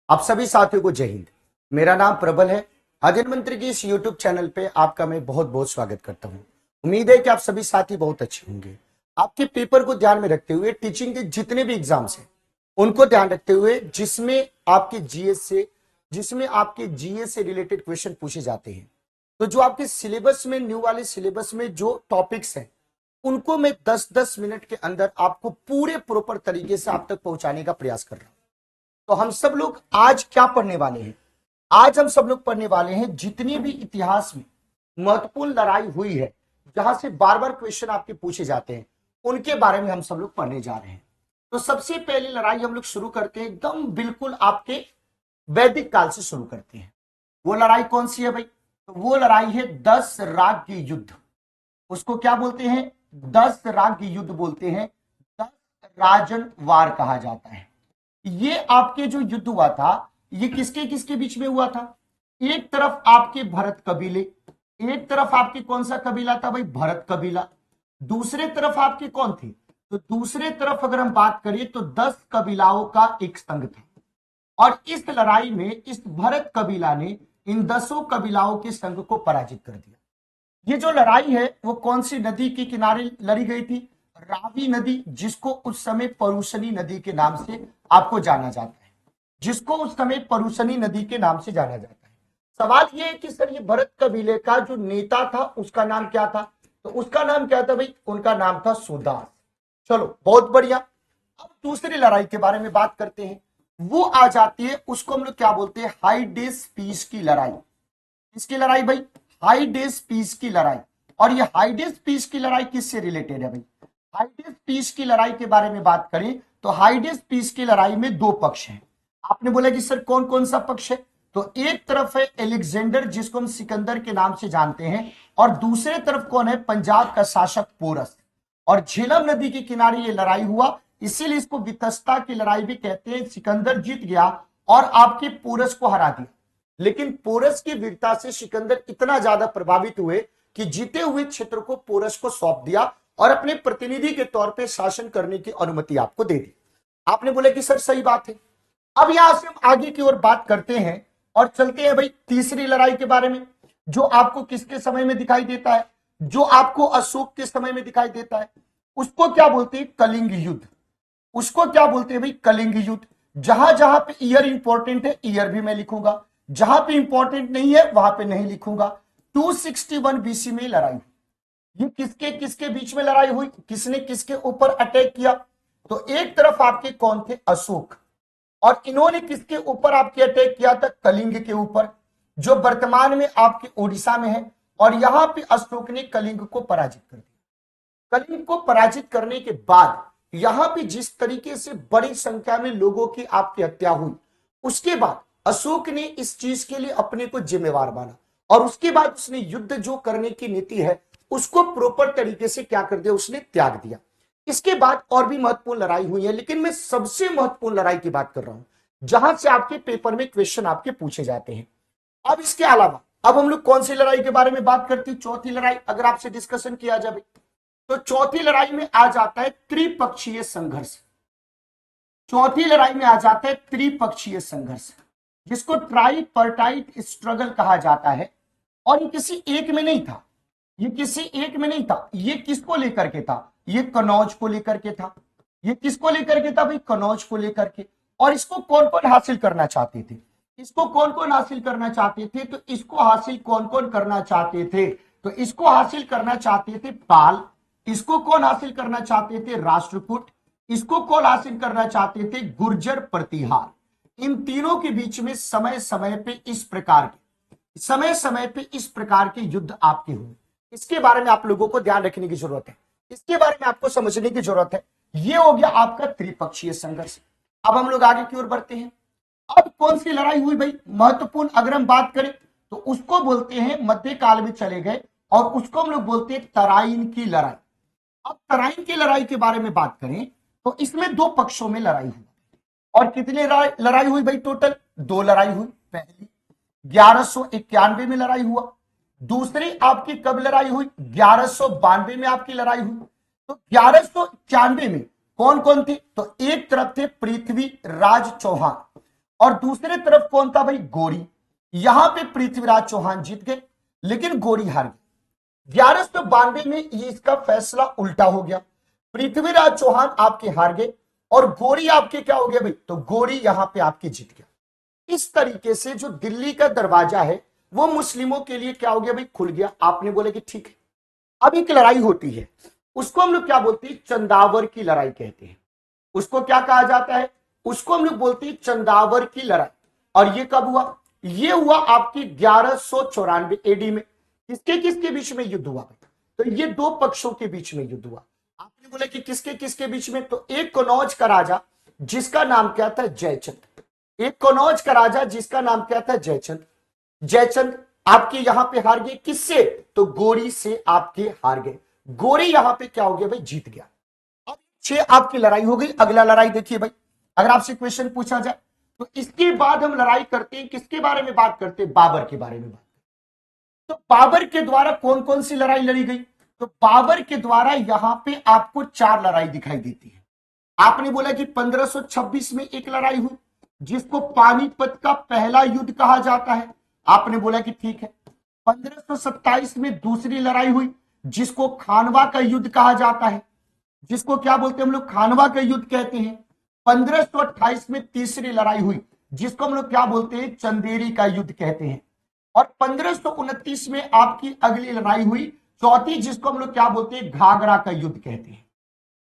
आप सभी साथियों को जय हिंद। मेरा नाम प्रबल है। अजय मंत्री की इस यूट्यूब चैनल पे आपका मैं बहुत बहुत स्वागत करता हूं। उम्मीद है कि आप सभी साथी बहुत अच्छे होंगे। आपके पेपर को ध्यान में रखते हुए टीचिंग के जितने भी एग्जाम्स हैं उनको ध्यान रखते हुए जिसमें आपके जीएस से रिलेटेड क्वेश्चन पूछे जाते हैं, तो जो आपके सिलेबस में न्यू वाले सिलेबस में जो टॉपिक्स हैं उनको मैं 10-10 मिनट के अंदर आपको पूरे प्रॉपर तरीके से आप तक पहुंचाने का प्रयास कर रहा हूं। तो हम सब लोग आज क्या पढ़ने वाले हैं? आज हम सब लोग पढ़ने वाले हैं जितनी भी इतिहास में महत्वपूर्ण लड़ाई हुई है, जहां से बार बार क्वेश्चन आपके पूछे जाते हैं, उनके बारे में हम सब लोग पढ़ने जा रहे हैं। तो सबसे पहली लड़ाई हम लोग शुरू करते हैं एकदम बिल्कुल आपके वैदिक काल से शुरू करते हैं। वो लड़ाई कौन सी है भाई? तो वो लड़ाई है 10 राज्य युद्ध। उसको क्या बोलते हैं? 10 राज्य युद्ध बोलते हैं। 10 राजन वार कहा जाता है। ये आपके जो युद्ध हुआ था, ये किसके किसके बीच में हुआ था? एक तरफ आपके भरत कबीले, एक तरफ आपके कौन सा कबीला था भाई? भरत कबीला। दूसरे तरफ आपके कौन थे? तो दूसरे तरफ अगर हम बात करें तो 10 कबीलाओं का एक संघ था। और इस लड़ाई में इस भरत कबीला ने इन 10 कबीलाओं के संघ को पराजित कर दिया। ये जो लड़ाई है वो कौन सी नदी के किनारे लड़ी गई थी? रावी नदी, जिसको उस समय परूसनी नदी के नाम से आपको जाना जाता है, जिसको उस समय परूसनी नदी के नाम से जाना जाता है। सवाल ये है कि सर ये भरत कबीले का जो नेता था उसका नाम क्या था? तो उसका नाम क्या था भाई? उनका नाम था सुदास। चलो बहुत बढ़िया। अब दूसरी लड़ाई के बारे में बात करते हैं। वो आ जाती है, उसको हम लोग क्या बोलते हैं? हाइडेस पीस की लड़ाई। किसकी लड़ाई भाई? हाइडेस पीस की लड़ाई। और ये हाइडेस पीस की लड़ाई किससे रिलेटेड है भाई? हाइडेस पीस की लड़ाई के बारे में बात करें तो हाइडेस पीस की लड़ाई में दो पक्ष हैं। आपने बोला कि सर कौन कौन सा पक्ष है? तो एक तरफ है एलेक्जेंडर, जिसको हम सिकंदर के नाम से जानते हैं, और दूसरे तरफ कौन है? पंजाब का शासक पोरस। और झेलम नदी के किनारे ये लड़ाई हुआ, इसीलिए इसको वितस्ता की लड़ाई भी कहते हैं। सिकंदर जीत गया और आपके पोरस को हरा दिया, लेकिन पोरस की वीरता से सिकंदर इतना ज्यादा प्रभावित हुए कि जीते हुए क्षेत्र को पोरस को सौंप दिया और अपने प्रतिनिधि के तौर पे शासन करने की अनुमति आपको दे दी। आपने बोला कि सर सही बात है। अब यहां से हम आगे की ओर बात करते हैं और चलते हैं भाई तीसरी लड़ाई के बारे में, जो आपको किसके समय में दिखाई देता है? जो आपको अशोक के समय में दिखाई देता है। उसको क्या बोलते हैं? कलिंग युद्ध। उसको क्या बोलते हैं भाई? कलिंग युद्ध। जहां जहां पे ईयर इंपॉर्टेंट है, ईयर भी मैं लिखूंगा, जहां पे इंपॉर्टेंट नहीं है वहां पे नहीं लिखूंगा। 261 बीसी में लड़ाई हुई। ये किसके किसके बीच में लड़ाई हुई? किसने किसके ऊपर अटैक किया? तो एक तरफ आपके कौन थे? अशोक। और इन्होंने किसके ऊपर आपके अटैक किया था? कलिंग के ऊपर, जो वर्तमान में आपके उड़ीसा में है। और यहां पे अशोक ने कलिंग को पराजित कर दिया। कलिंग को पराजित करने के बाद यहां पे जिस तरीके से बड़ी संख्या में लोगों की आपकी हत्या हुई, उसके बाद अशोक ने इस चीज के लिए अपने को जिम्मेवार माना और उसके बाद उसने युद्ध जो करने की नीति है उसको प्रॉपर तरीके से क्या कर दिया? उसने त्याग दिया। इसके बाद और भी महत्वपूर्ण लड़ाई हुई है, लेकिन मैं सबसे महत्वपूर्ण लड़ाई की बात कर रहा हूं जहां से आपके पेपर में क्वेश्चन आपके पूछे जाते हैं। अब इसके अलावा अब हम लोग कौन सी लड़ाई के बारे में बात करते हैं? चौथी लड़ाई अगर आपसे डिस्कशन किया जाए तो चौथी लड़ाई में आ जाता है त्रिपक्षीय संघर्ष। चौथी लड़ाई में आ जाता है त्रिपक्षीय संघर्ष, जिसको ट्राइपर्टाइट स्ट्रगल कहा जाता है। और ये किसी एक में नहीं था, ये किसी एक में नहीं था। ये किसको लेकर के था? ये कनौज को लेकर के था। ये किसको लेकर के था भाई? कनौज को लेकर के। और इसको कौन कौन हासिल करना चाहते थे? इसको कौन कौन हासिल करना चाहते थे? तो इसको हासिल कौन कौन करना चाहते थे? तो इसको हासिल करना चाहते थे पाल। इसको कौन हासिल करना चाहते थे? राष्ट्रकूट। इसको कौन हासिल करना चाहते थे? गुर्जर प्रतिहार। इन तीनों के बीच में समय समय पे इस प्रकार के युद्ध आपके हुए। इसके बारे में आप लोगों को ध्यान रखने की जरूरत है, इसके बारे में आपको समझने की जरूरत है। ये हो गया आपका त्रिपक्षीय संघर्ष। अब हम लोग आगे की ओर बढ़ते हैं। अब कौन सी लड़ाई हुई भाई महत्वपूर्ण? अगर हम बात करें तो उसको बोलते हैं, मध्यकाल में चले गए और उसको हम लोग बोलते हैं तराइन की लड़ाई। अब तराइन की लड़ाई के बारे में बात करें तो इसमें दो पक्षों में लड़ाई हुई। और कितनी लड़ाई हुई भाई? टोटल दो लड़ाई हुई। पहली 1191 में लड़ाई हुआ। दूसरी आपकी कब लड़ाई हुई? 1192 में आपकी लड़ाई हुई। तो 1191 में कौन कौन थे? तो एक तरफ थे पृथ्वी राज चौहान और दूसरे तरफ कौन था भाई, गोरी। यहां पे पृथ्वीराज चौहान जीत गए, लेकिन गोरी हार गए। 1192 में ये इसका फैसला उल्टा हो गया, पृथ्वीराज चौहान आपके हार गए और गोरी आपके क्या हो गया भाई, तो गोरी यहां पे आपके जीत गया। इस तरीके से जो दिल्ली का दरवाजा है वो मुस्लिमों के लिए क्या हो गया भाई, खुल गया। आपने बोला कि ठीक है। अब एक लड़ाई होती है, उसको हम लोग क्या बोलते हैं, चंदावर की लड़ाई कहते हैं। उसको क्या कहा जाता है, उसको हम लोग बोलते हैं चंदावर की लड़ाई। और ये कब हुआ, ये हुआ आपकी 1194 एडी में। किसके किसके बीच में युद्ध हुआ भाई, तो ये दो पक्षों के बीच में युद्ध हुआ। आपने बोला कि किसके किसके बीच में, तो एक कनौज का राजा जिसका नाम क्या था, जयचंद। एक कनौज का राजा जिसका नाम क्या था, जयचंद। जयचंद आपके यहां पे हार गए, किससे, तो गोरी से आपके हार गए। गोरी यहां पे क्या हो गया भाई, जीत गया। अब 6 आपकी लड़ाई हो गई। अगला लड़ाई देखिए भाई, अगर आपसे क्वेश्चन पूछा जाए तो इसके बाद हम लड़ाई करते हैं, किसके बारे में बात करते हैं, बाबर के बारे में बात। तो बाबर के द्वारा कौन कौन सी लड़ाई लड़ी गई, तो बाबर के द्वारा यहां पे आपको 4 लड़ाई दिखाई देती है। आपने बोला कि 1526 में एक लड़ाई हुई जिसको पानीपत का पहला युद्ध कहा जाता है। आपने बोला कि ठीक है। 1527 में दूसरी लड़ाई हुई जिसको खानवा का युद्ध कहा जाता है, जिसको क्या बोलते हैं हम लोग, खानवा का युद्ध कहते हैं। 1528 में तीसरी लड़ाई हुई जिसको हम लोग क्या बोलते हैं, चंदेरी का युद्ध कहते हैं। और 1529 में आपकी अगली लड़ाई हुई चौथी, जिसको हम लोग क्या बोलते हैं, घाघरा का युद्ध कहते हैं।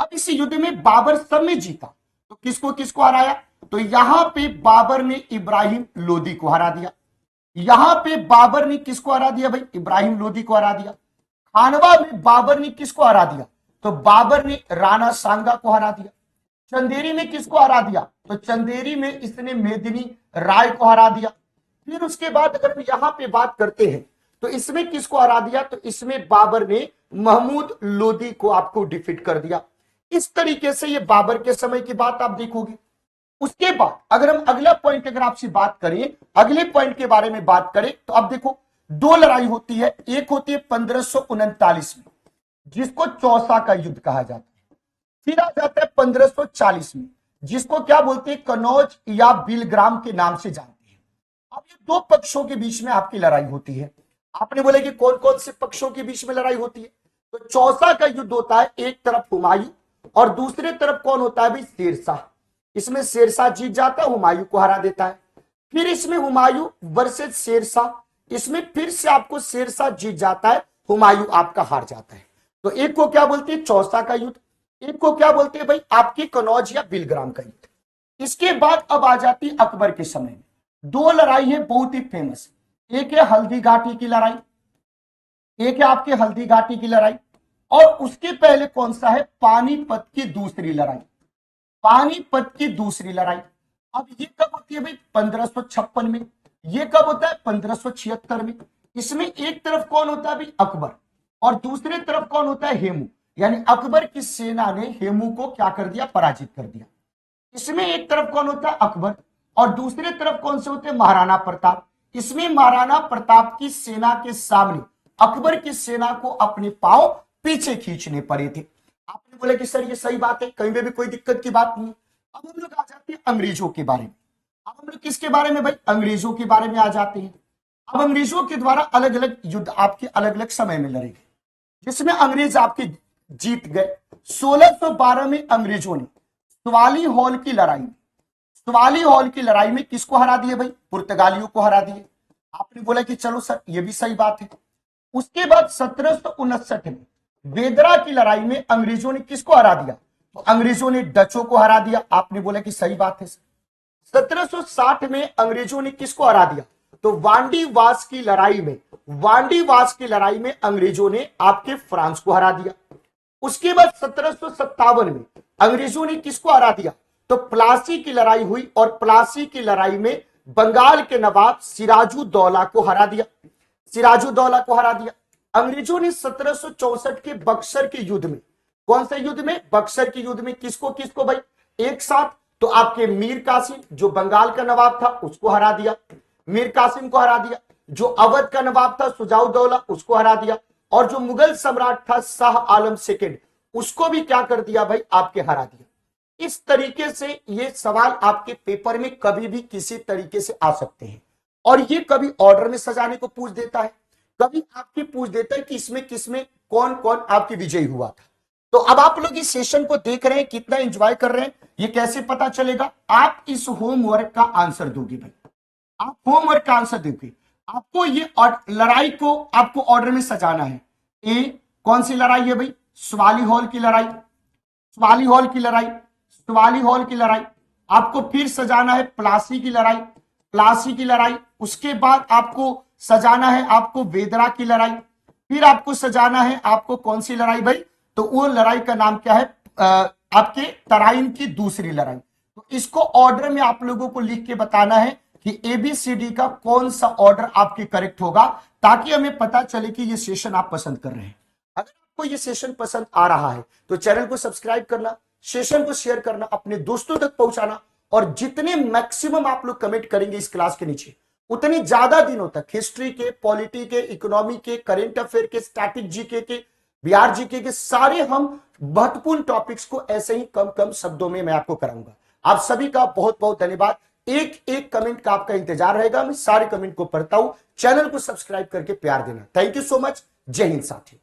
अब इस युद्ध में बाबर सब में जीता, तो किसको किसको हराया, तो यहां पे बाबर ने इब्राहिम लोदी को हरा दिया। यहां पे बाबर ने किसको हरा दिया भाई, इब्राहिम लोदी को हरा दिया। खानवा में बाबर ने किसको हरा दिया, तो बाबर ने राणा सांगा को हरा दिया। चंदेरी में किसको हरा दिया, तो चंदेरी में इसने मेदिनी राय को हरा दिया। फिर उसके बाद अगर यहां पे बात करते हैं तो इसमें किसको हरा दिया, तो इसमें बाबर ने महमूद लोदी को आपको डिफीट कर दिया। इस तरीके से ये बाबर के समय की बात आप देखोगे। उसके बाद अगर हम अगला पॉइंट अगर आपसे बात करें, अगले पॉइंट के बारे में बात करें, तो अब देखो 2 लड़ाई होती है। एक होती है 1539 में जिसको चौसा का युद्ध कहा जाता है। फिर आ जाता है 1540 में जिसको क्या बोलते हैं, कनौज या बिलग्राम के नाम से जानते हैं। अब ये 2 पक्षों के बीच में आपकी लड़ाई होती है। आपने बोले कि कौन कौन से पक्षों के बीच में लड़ाई होती है, तो चौसा का युद्ध होता है, एक तरफ हुमायूं और दूसरे तरफ कौन होता है भाई, शेरशाह। इसमें शेरशाह जीत जाता है, हुमायूं को हरा देता है। फिर इसमें हुमायूं वर्सेस शेरशाह, इसमें फिर से आपको शेरशाह जीत जाता है, हुमायूं आपका हार जाता है। तो एक को क्या बोलते हैं, चौसा का युद्ध, एक को क्या बोलते हैं भाई, आपकी कनौज या बिलग्राम का युद्ध। इसके बाद अब आ जाती है अकबर के समय में। 2 लड़ाई है बहुत ही फेमस, एक है हल्दी घाटी की लड़ाई, एक है आपके हल्दी घाटी की लड़ाई। और उसके पहले कौन सा है, पानीपत की दूसरी लड़ाई। पानीपत की दूसरी लड़ाई अब ये कब होती है भाई, 1556 में। ये कब होता है, 1576 में। इसमें एक तरफ कौन होता है भाई, अकबर, और दूसरे तरफ कौन होता है, हेमू। यानी अकबर की सेना ने हेमू को क्या कर दिया, पराजित कर दिया। इसमें एक तरफ कौन होता है, अकबर, और दूसरे तरफ कौन से होते हैं, महाराणा प्रताप। इसमें महाराणा प्रताप की सेना के सामने अकबर की सेना को अपने पांव पीछे खींचने पड़े थे। आपने बोला कि सर ये सही बात है, कहीं पे भी कोई दिक्कत की बात नहीं। अब हम लोग आ जाते हैं अंग्रेजों के बारे में। अब हम लोग किसके बारे में भाई, अंग्रेजों के बारे में आ जाते हैं। अब अंग्रेजों के द्वारा अलग अलग युद्ध आपके अलग अलग समय में लड़े गए, जिसमें अंग्रेज आपके जीत गए। 1612 में अंग्रेजों ने स्वाली हॉल की लड़ाई में, स्वाली हॉल की लड़ाई में किसको हरा दिए भाई, पुर्तगालियों को हरा दिए। आपने बोला कि चलो सर ये भी सही बात है। उसके बाद 1759 में बेदरा की लड़ाई में अंग्रेजों ने किसको हरा दिया, तो अंग्रेजों ने डचों को हरा दिया। आपने बोला कि सही बात है। 1760 में अंग्रेजों ने किसको हरा दिया, तो वांडीवास की लड़ाई में, वांडीवास की लड़ाई में अंग्रेजों ने आपके फ्रांस को हरा दिया। उसके बाद 1757 में अंग्रेजों ने किसको हरा दिया, तो प्लासी की लड़ाई हुई और प्लासी की लड़ाई में बंगाल के नवाब सिराजुद्दौला को हरा दिया, सिराजुद्दौला को हरा दिया। अंग्रेजों ने 1764 के बक्सर के युद्ध में, कौन से युद्ध में, बक्सर के युद्ध में किसको किसको भाई एक साथ, तो आपके मीर कासिम जो बंगाल का नवाब था उसको हरा दिया, मीर कासिम को हरा दिया। जो अवध का नवाब था सुजाउद्दौला उसको हरा दिया, और जो मुगल सम्राट था शाह आलम सेकंड उसको भी क्या कर दिया भाई, आपके हरा दिया। इस तरीके से ये सवाल आपके पेपर में कभी भी किसी तरीके से आ सकते हैं। और ये कभी ऑर्डर में सजाने को पूछ देता है, कभी आपकी पूछ देता है कि इसमें किसमें कौन कौन आपकी विजयी हुआ था। तो अब आप लोग इस सेशन को देख रहे हैं, कितना एंजॉय कर रहे हैं, ये कैसे पता चलेगा? आप इस होमवर्क का आंसर दोगे भाई, आप होमवर्क का आंसर दोगे। आपको ये लड़ाई को आपको ऑर्डर में सजाना है। ए कौन सी लड़ाई है भाई? सवाली हॉल की लड़ाई, सवाली हॉल की लड़ाई, सवाली हॉल की लड़ाई। आपको फिर सजाना है प्लासी की लड़ाई, प्लासी की लड़ाई। उसके बाद आपको सजाना है आपको वेदरा की लड़ाई। फिर आपको सजाना है आपको कौन सी लड़ाई भाई? तो वो लड़ाई का नाम क्या है? आपके तराइन की दूसरी लड़ाई। तो इसको ऑर्डर में आप लोगों को लिख के बताना है कि एबीसीडी का कौन सा ऑर्डर आपके करेक्ट होगा, ताकि हमें पता चले कि ये सेशन आप पसंद कर रहे हैं। अगर आपको ये सेशन पसंद आ रहा है तो चैनल को सब्सक्राइब करना, सेशन को शेयर करना, अपने दोस्तों तक पहुंचाना, और जितने मैक्सिमम आप लोग कमेंट करेंगे इस क्लास के नीचे, उतनी ज्यादा दिनों तक हिस्ट्री के, पॉलिटी के, इकोनॉमी के, करेंट अफेयर के, स्टैटिक जीके के, बिहार जीके के सारे हम महत्वपूर्ण टॉपिक्स को ऐसे ही कम कम शब्दों में मैं आपको कराऊंगा। आप सभी का बहुत बहुत धन्यवाद। एक एक कमेंट का आपका इंतजार रहेगा, मैं सारे कमेंट को पढ़ता हूं। चैनल को सब्सक्राइब करके प्यार देना। Thank you so much. जय हिंद साथी।